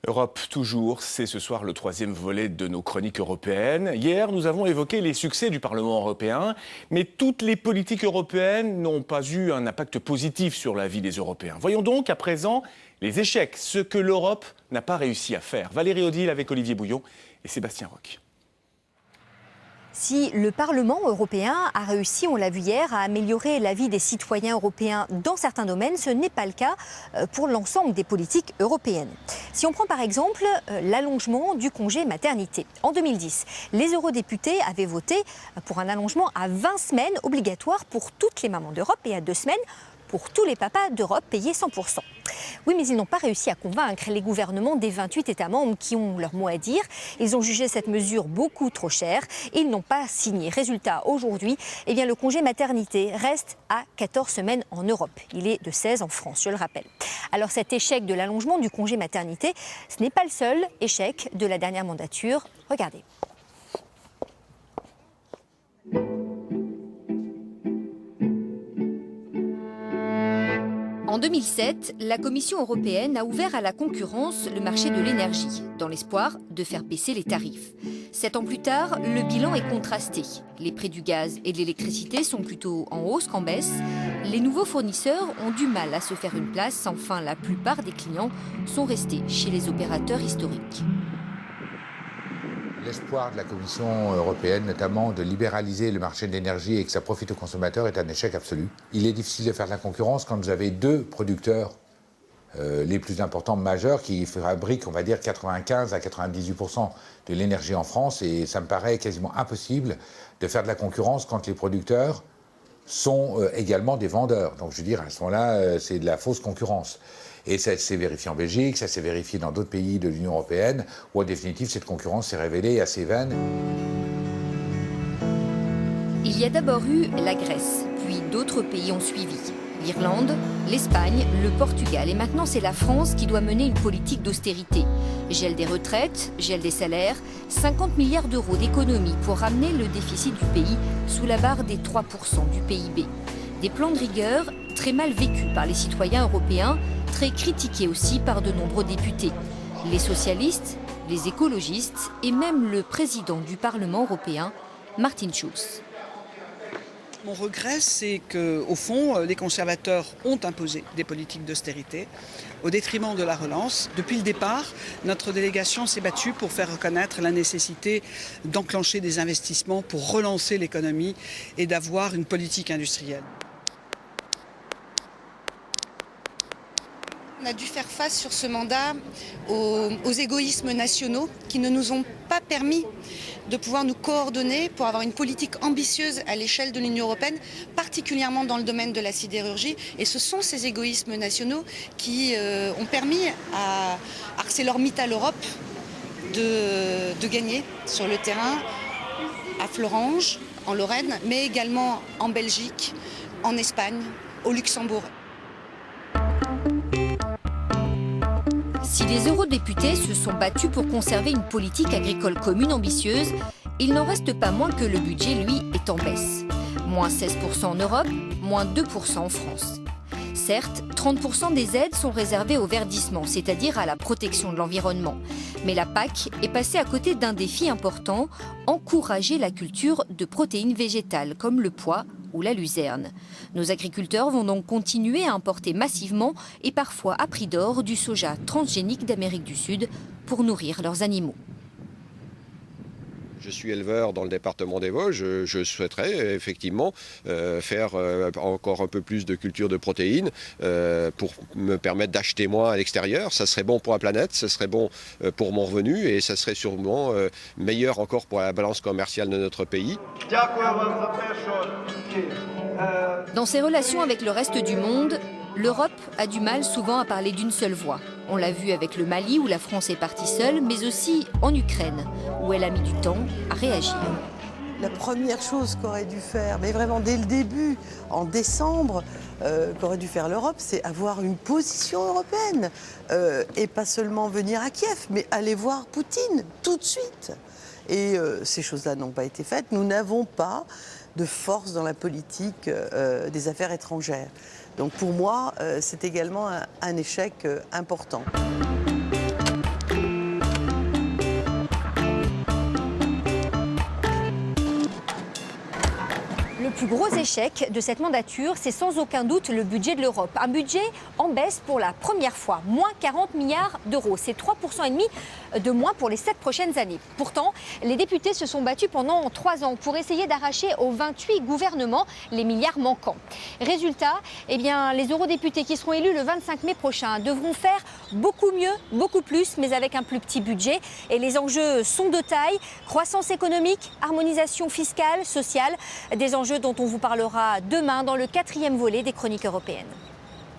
Europe toujours, c'est ce soir le troisième volet de nos chroniques européennes. Hier, nous avons évoqué les succès du Parlement européen, mais toutes les politiques européennes n'ont pas eu un impact positif sur la vie des Européens. Voyons donc à présent les échecs, ce que l'Europe n'a pas réussi à faire. Valérie Odile avec Olivier Bouillon et Sébastien Roch. Si le Parlement européen a réussi, on l'a vu hier, à améliorer la vie des citoyens européens dans certains domaines, ce n'est pas le cas pour l'ensemble des politiques européennes. Si on prend par exemple l'allongement du congé maternité. En 2010, les eurodéputés avaient voté pour un allongement à 20 semaines obligatoire pour toutes les mamans d'Europe et à 2 semaines pour tous les papas d'Europe payés 100%. Oui, mais ils n'ont pas réussi à convaincre les gouvernements des 28 États membres qui ont leur mot à dire. Ils ont jugé cette mesure beaucoup trop chère et ils n'ont pas signé. Résultat, aujourd'hui, le congé maternité reste à 14 semaines en Europe. Il est de 16 en France, je le rappelle. Alors cet échec de l'allongement du congé maternité, ce n'est pas le seul échec de la dernière mandature. Regardez. En 2007, la Commission européenne a ouvert à la concurrence le marché de l'énergie, dans l'espoir de faire baisser les tarifs. 7 ans plus tard, le bilan est contrasté. Les prix du gaz et de l'électricité sont plutôt en hausse qu'en baisse. Les nouveaux fournisseurs ont du mal à se faire une place. Enfin, la plupart des clients sont restés chez les opérateurs historiques. L'espoir de la Commission européenne, notamment de libéraliser le marché de l'énergie et que ça profite aux consommateurs, est un échec absolu. Il est difficile de faire de la concurrence quand vous avez 2 producteurs les plus importants majeurs qui fabriquent, on va dire, 95 à 98% de l'énergie en France. Et ça me paraît quasiment impossible de faire de la concurrence quand les producteurs sont également des vendeurs. Donc je veux dire, à ce moment-là, c'est de la fausse concurrence. Et ça s'est vérifié en Belgique, ça s'est vérifié dans d'autres pays de l'Union européenne, où en définitive cette concurrence s'est révélée assez vaine. Il y a d'abord eu la Grèce, puis d'autres pays ont suivi. L'Irlande, l'Espagne, le Portugal et maintenant c'est la France qui doit mener une politique d'austérité. Gel des retraites, gel des salaires, 50 milliards d'euros d'économies pour ramener le déficit du pays sous la barre des 3% du PIB. Des plans de rigueur très mal vécus par les citoyens européens, très critiqués aussi par de nombreux députés. Les socialistes, les écologistes et même le président du Parlement européen, Martin Schulz. Mon regret, c'est qu'au fond, les conservateurs ont imposé des politiques d'austérité au détriment de la relance. Depuis le départ, notre délégation s'est battue pour faire reconnaître la nécessité d'enclencher des investissements pour relancer l'économie et d'avoir une politique industrielle. On a dû faire face sur ce mandat aux égoïsmes nationaux qui ne nous ont pas permis de pouvoir nous coordonner pour avoir une politique ambitieuse à l'échelle de l'Union européenne, particulièrement dans le domaine de la sidérurgie. Et ce sont ces égoïsmes nationaux qui ont permis à ArcelorMittal Europe de gagner sur le terrain à Florange, en Lorraine, mais également en Belgique, en Espagne, au Luxembourg. Si les eurodéputés se sont battus pour conserver une politique agricole commune ambitieuse, il n'en reste pas moins que le budget, lui, est en baisse. Moins 16% en Europe, moins 2% en France. Certes, 30% des aides sont réservées au verdissement, c'est-à-dire à la protection de l'environnement. Mais la PAC est passée à côté d'un défi important, encourager la culture de protéines végétales comme le pois ou la luzerne. Nos agriculteurs vont donc continuer à importer massivement et parfois à prix d'or du soja transgénique d'Amérique du Sud pour nourrir leurs animaux. Je suis éleveur dans le département des Vosges, je souhaiterais effectivement faire encore un peu plus de culture de protéines pour me permettre d'acheter moins à l'extérieur. Ça serait bon pour la planète, ça serait bon pour mon revenu et ça serait sûrement meilleur encore pour la balance commerciale de notre pays. Dans ses relations avec le reste du monde, l'Europe a du mal souvent à parler d'une seule voix. On l'a vu avec le Mali où la France est partie seule, mais aussi en Ukraine où elle a mis du temps à réagir. La première chose qu'aurait dû faire, mais vraiment dès le début, en décembre, qu'aurait dû faire l'Europe, c'est avoir une position européenne. Et pas seulement venir à Kiev, mais aller voir Poutine tout de suite. Et ces choses-là n'ont pas été faites. Nous n'avons pas de force dans la politique des affaires étrangères. Donc pour moi, c'est également un échec important. plus gros échec de cette mandature, c'est sans aucun doute le budget de l'Europe. Un budget en baisse pour la première fois, moins 40 milliards d'euros. C'est 3,5% de moins pour les 7 prochaines années. Pourtant, les députés se sont battus pendant 3 ans pour essayer d'arracher aux 28 gouvernements les milliards manquants. Résultat, eh bien, les eurodéputés qui seront élus le 25 mai prochain devront faire beaucoup mieux, beaucoup plus, mais avec un plus petit budget. Et les enjeux sont de taille, croissance économique, harmonisation fiscale, sociale, des enjeux dont on vous parlera demain dans le 4e volet des Chroniques européennes.